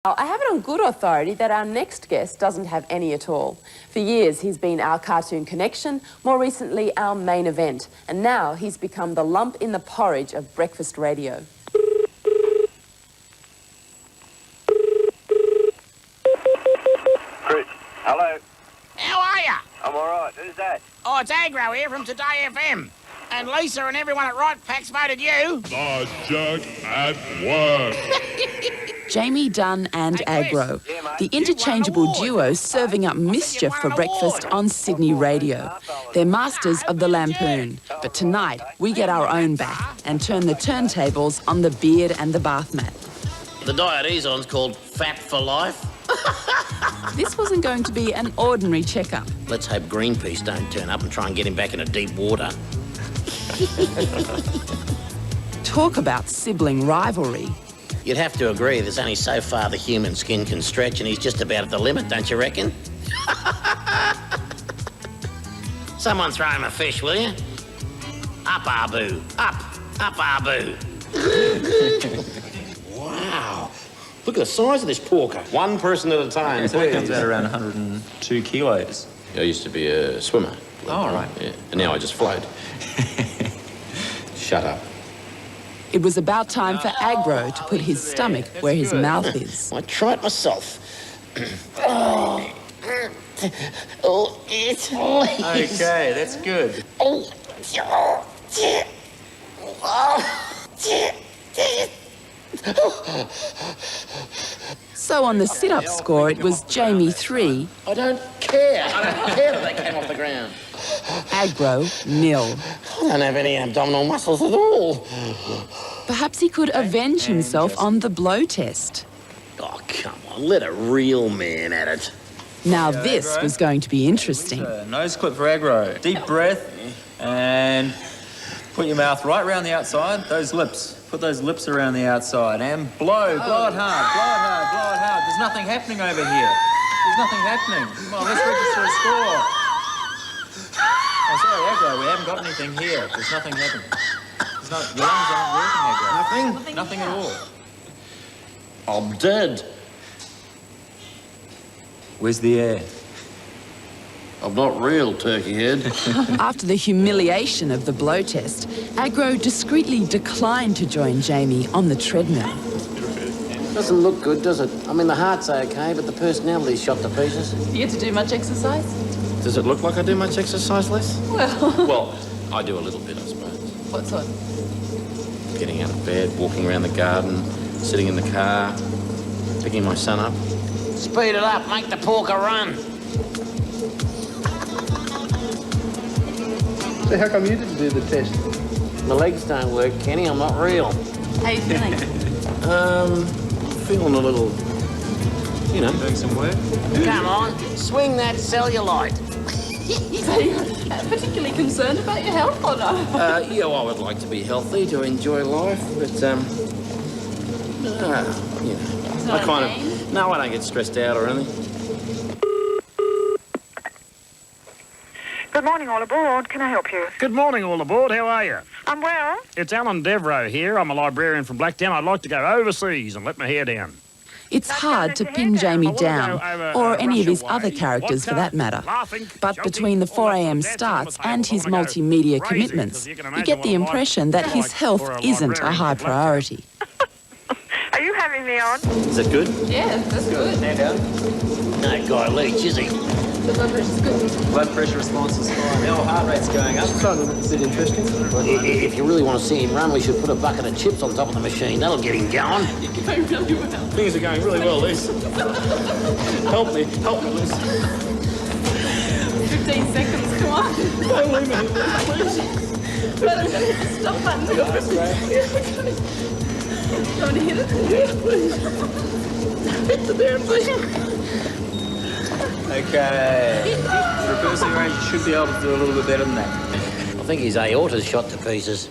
I have it on good authority that our next guest doesn't have any at all. For years, he's been our cartoon connection, more recently our main event, and now he's become the lump in the porridge of breakfast radio. Chris, hello. How are ya? I'm all right. Who's that? Oh, it's Agro here from Today FM. And Lisa and everyone at Right Packs voted you. The Jack at Work. Jamie Dunn and Agro, the interchangeable duo serving up mischief for breakfast on Sydney radio. They're masters of the lampoon, but tonight we get our own back and turn the turntables on the beard and the bath mat. The diet he's on's called Fat for Life. This wasn't going to be an ordinary checkup. Let's hope Greenpeace don't turn up and try and get him back into deep water. Talk about sibling rivalry. You'd have to agree there's only so far the human skin can stretch, and he's just about at the limit, don't you reckon? Someone throw him a fish, will you? Up, Abu. Up, Abu. Wow. Look at the size of this porker. One person at a time. Yeah, so that comes out around 102 kilos. I used to be a swimmer. Oh, right. Yeah. And now I just float. Shut up. It was about time for Agro to put his stomach where his mouth is. I tried myself. It's Okay, that's good. So on the sit-up score, it was Jamie 3, I don't care. I don't care that they came off the ground. Agro 0. I don't have any abdominal muscles at all. Perhaps he could avenge himself on the blow test. Oh, come on. Let a real man at it. Now this was going to be interesting. Nose clip for Agro. Deep breath and put your mouth right around the outside. Those lips. Put those lips around the outside and blow. Blow it hard. Blow it hard. Blow it hard. There's nothing happening over here. There's nothing happening. Come on, let's register a score. Oh, sorry, Agro, we haven't got anything here. There's nothing happening. Your lungs aren't working, Agro. Nothing? Nothing at all. I'm dead. Where's the air? I'm not real, turkey head. After the humiliation of the blow test, Agro discreetly declined to join Jamie on the treadmill. Doesn't look good, does it? I mean, the heart's okay, but the personality's shot to pieces. Do you get to do much exercise? Does it look like I do much exercise, Les? Well, I do a little bit, I suppose. What sort? Getting out of bed, walking around the garden, sitting in the car, picking my son up. Speed it up, make the porker run. So how come you didn't do the test? My legs don't work, Kenny. I'm not real. How are you feeling? Feeling a little, you know. Doing some work? Come on, swing that cellulite. Are you particularly concerned about your health or not? Yeah, well, I would like to be healthy, to enjoy life, but, you know, I kind of... No, I don't get stressed out or anything. Good morning, all aboard. Can I help you? Good morning, all aboard. How are you? I'm well. It's Alan Devereux here. I'm a librarian from Blacktown. I'd like to go overseas and let my hair down. It's hard to pin Jamie down, or any of his other characters for that matter. But between the 4 a.m. starts and his multimedia commitments, you get the impression that his health isn't a high priority. Are you having me on? Is that good? Yeah, that's good. Stand down. No guy leech, is he? The blood pressure's good. Blood pressure response is fine. Now heart rate's going up. It's a bit interesting. If you really want to see him run, we should put a bucket of chips on top of the machine. That'll get him going. You're going really well. Things are going really well, Liz. Help me, Liz. 15 seconds, come on. Don't leave me, please. Stop button. That's great. Do you want to hit it? Yes, please. Hit the damn thing. Okay. Reversing range, you should be able to do a little bit better than that. I think his aorta's shot to pieces.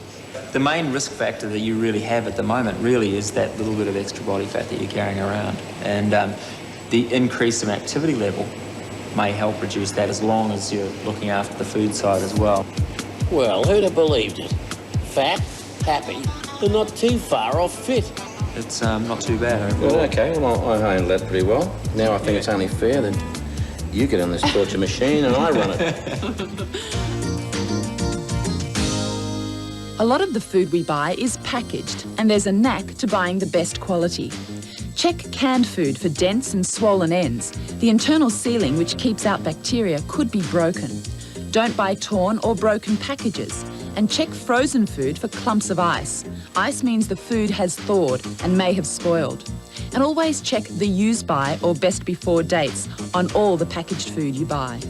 The main risk factor that you really have at the moment really is that little bit of extra body fat that you're carrying around. And the increase in activity level may help reduce that as long as you're looking after the food side as well. Well, who'd have believed it? Fat, happy, but not too far off fit. It's not too bad overall. Well, okay, well, I handled that pretty well. Now I think it's only fair that you get on this torture machine and I run it. A lot of the food we buy is packaged, and there's a knack to buying the best quality. Check canned food for dents and swollen ends. The internal sealing, which keeps out bacteria, could be broken. Don't buy torn or broken packages. And check frozen food for clumps of ice. Ice means the food has thawed and may have spoiled. And always check the use by or best before dates on all the packaged food you buy.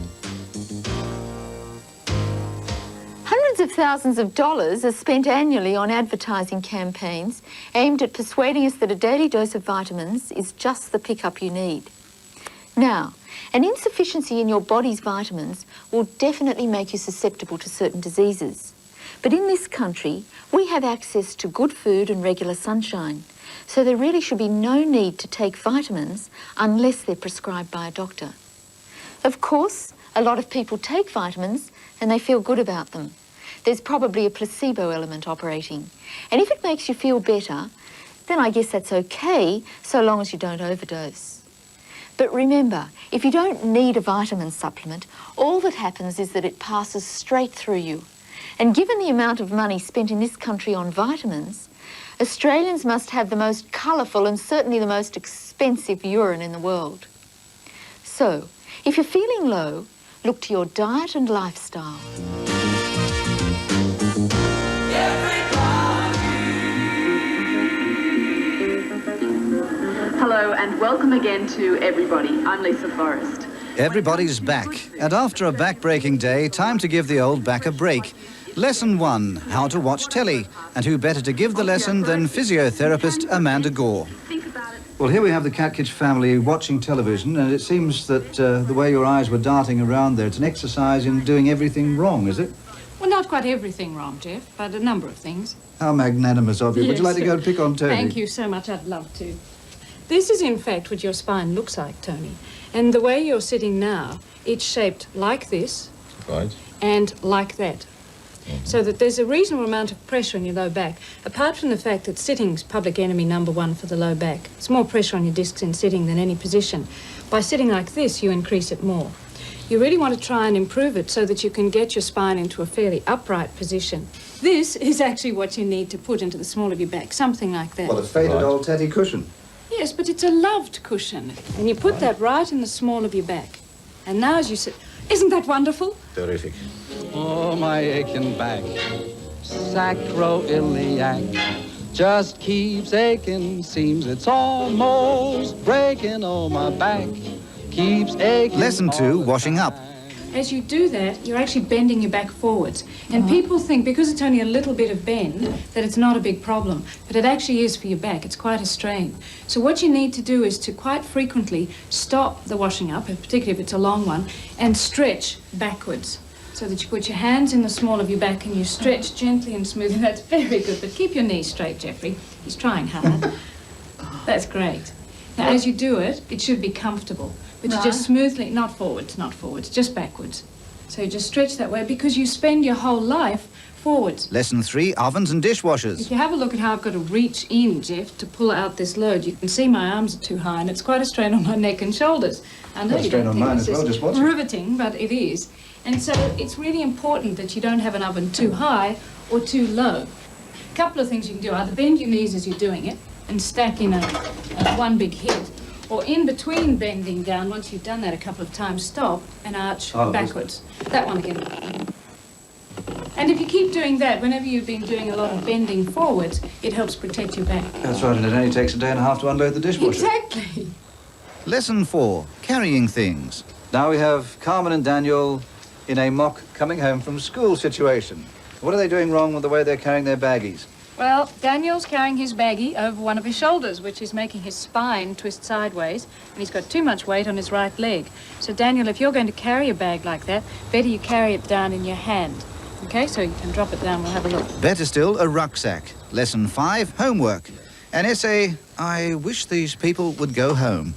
Hundreds of thousands of dollars are spent annually on advertising campaigns aimed at persuading us that a daily dose of vitamins is just the pickup you need. Now, an insufficiency in your body's vitamins will definitely make you susceptible to certain diseases. But in this country, we have access to good food and regular sunshine, so there really should be no need to take vitamins unless they're prescribed by a doctor. Of course, a lot of people take vitamins and they feel good about them. There's probably a placebo element operating. And if it makes you feel better, then I guess that's okay, so long as you don't overdose. But remember, if you don't need a vitamin supplement, all that happens is that it passes straight through you. And given the amount of money spent in this country on vitamins, Australians must have the most colourful and certainly the most expensive urine in the world. So, if you're feeling low, look to your diet and lifestyle. Hello and welcome again to everybody. I'm Lisa Forrest. Everybody's back, and after a back-breaking day, time to give the old back a break. Lesson 1, how to watch telly, and who better to give the lesson than physiotherapist Amanda Gore. Well, here we have the Catkitch family watching television, and it seems that the way your eyes were darting around there, it's an exercise in doing everything wrong, is it? Well, not quite everything wrong, Jeff, but a number of things. How magnanimous of you. Yes. Would you like to go and pick on Tony? Thank you so much, I'd love to. This is, in fact, what your spine looks like, Tony. And the way you're sitting now, it's shaped like this. Right. And like that. So that there's a reasonable amount of pressure on your low back, apart from the fact that sitting's public enemy number one for the low back. It's more pressure on your discs in sitting than any position. By sitting like this, you increase it more. You really want to try and improve it so that you can get your spine into a fairly upright position. This is actually what you need to put into the small of your back, something like that. Well, a faded old tatty cushion. Yes, but it's a loved cushion. And you put that right in the small of your back. And now as you sit... Isn't that wonderful? Terrific. Oh, my aching back, sacroiliac, just keeps aching, seems it's almost breaking. Oh, my back keeps aching. Lesson 2, washing up. As you do that, you're actually bending your back forwards. And people think, because it's only a little bit of bend, that it's not a big problem. But it actually is for your back. It's quite a strain. So what you need to do is to quite frequently stop the washing up, particularly if it's a long one, and stretch backwards. So that you put your hands in the small of your back and you stretch gently and smoothly. That's very good. But keep your knees straight, Jeffrey. He's trying hard. That's great. Now, as you do it, it should be comfortable. But you just smoothly, not forwards, just backwards. So you just stretch that way because you spend your whole life forwards. Lesson 3, ovens and dishwashers. If you have a look at how I've got to reach in, Jeff, to pull out this load, you can see my arms are too high and it's quite a strain on my neck and shoulders. I know you don't think this is riveting, but it is. And so it's really important that you don't have an oven too high or too low. A couple of things you can do, either bend your knees as you're doing it and stack in a one big hit, or in between bending down, once you've done that a couple of times, stop and arch backwards. That one again. And if you keep doing that, whenever you've been doing a lot of bending forwards, it helps protect your back. That's right, and it only takes a day and a half to unload the dishwasher. Exactly. Lesson 4, carrying things. Now we have Carmen and Daniel in a mock coming home from school situation. What are they doing wrong with the way they're carrying their baggies? Well, Daniel's carrying his baggie over one of his shoulders, which is making his spine twist sideways, and he's got too much weight on his right leg. So, Daniel, if you're going to carry a bag like that, better you carry it down in your hand. Okay, so you can drop it down. We'll have a look. Better still, a rucksack. Lesson 5, homework. An essay, I wish these people would go home.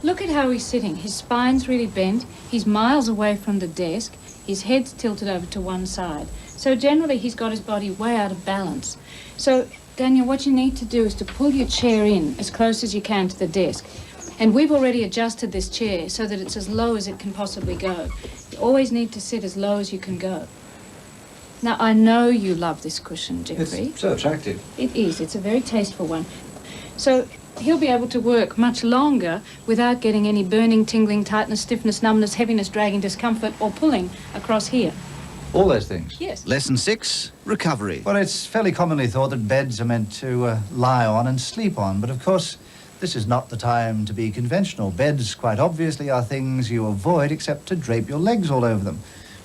Look at how he's sitting. His spine's really bent. He's miles away from the desk. His head's tilted over to one side. So generally, he's got his body way out of balance. So Daniel, what you need to do is to pull your chair in as close as you can to the desk. And we've already adjusted this chair so that it's as low as it can possibly go. You always need to sit as low as you can go. Now, I know you love this cushion, Jeffrey. It's so attractive. It is. It's a very tasteful one. So he'll be able to work much longer without getting any burning, tingling, tightness, stiffness, numbness, heaviness, dragging, discomfort, or pulling across here. All those things? Yes. Lesson 6, recovery. Well, it's fairly commonly thought that beds are meant to lie on and sleep on, but of course, this is not the time to be conventional. Beds, quite obviously, are things you avoid except to drape your legs all over them.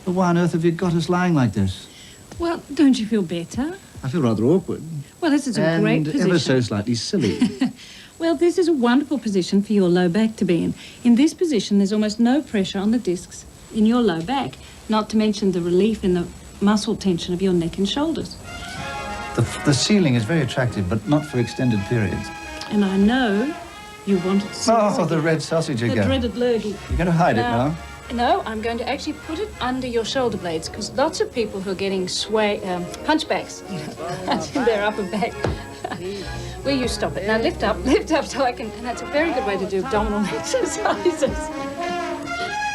But why on earth have you got us lying like this? Well, don't you feel better? I feel rather awkward. Well, this is a great position. And ever so slightly silly. Well, this is a wonderful position for your low back to be in. In this position, there's almost no pressure on the discs in your low back, not to mention the relief in the muscle tension of your neck and shoulders. The ceiling is very attractive, but not for extended periods. And I know you wanted to see the red sausage the again. dreaded lurgy. You're going to hide it now? No, I'm going to actually put it under your shoulder blades, because lots of people who are getting hunchbacks, in their upper back. Will you stop it? Now lift up so I can, and that's a very good way to do abdominal exercises.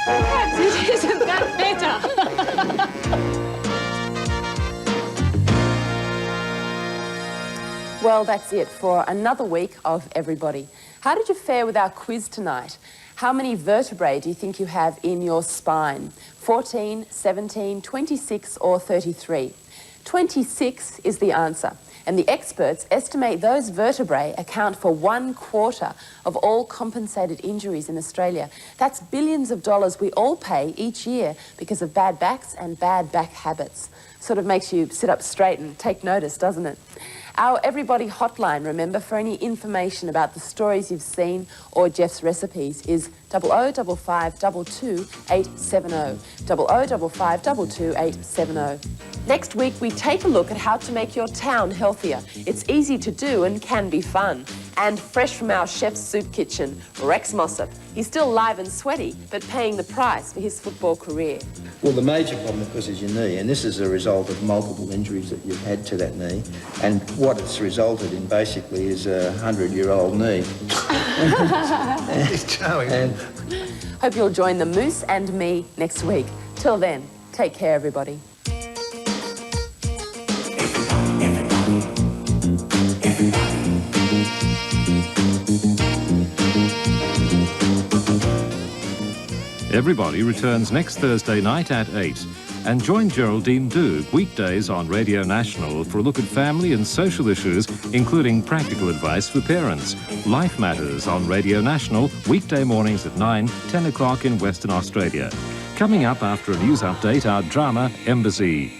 Perhaps it isn't that better. Well, that's it for another week of Everybody. How did you fare with our quiz tonight? How many vertebrae do you think you have in your spine? 14, 17, 26 or 33? 26 is the answer. And the experts estimate those vertebrae account for 1/4 of all compensated injuries in Australia. That's billions of dollars we all pay each year because of bad backs and bad back habits. Sort of makes you sit up straight and take notice, doesn't it? Our Everybody hotline, remember, for any information about the stories you've seen or Jeff's recipes is 0055 22 870. 0055 22 870. Next week, we take a look at how to make your town healthier. It's easy to do and can be fun. And fresh from our chef's soup kitchen, Rex Mossop. He's still live and sweaty, but paying the price for his football career. Well, the major problem, of course, is your knee, and this is a result of multiple injuries that you've had to that knee. And what it's resulted in, basically, is a 100-year-old knee. It's charming. Hope you'll join the Moose and me next week. Till then, take care, everybody. Everybody returns next Thursday night at 8. And join Geraldine Doob weekdays on Radio National for a look at family and social issues, including practical advice for parents. Life Matters on Radio National, weekday mornings at 9, 10 o'clock in Western Australia. Coming up after a news update, our drama, Embassy.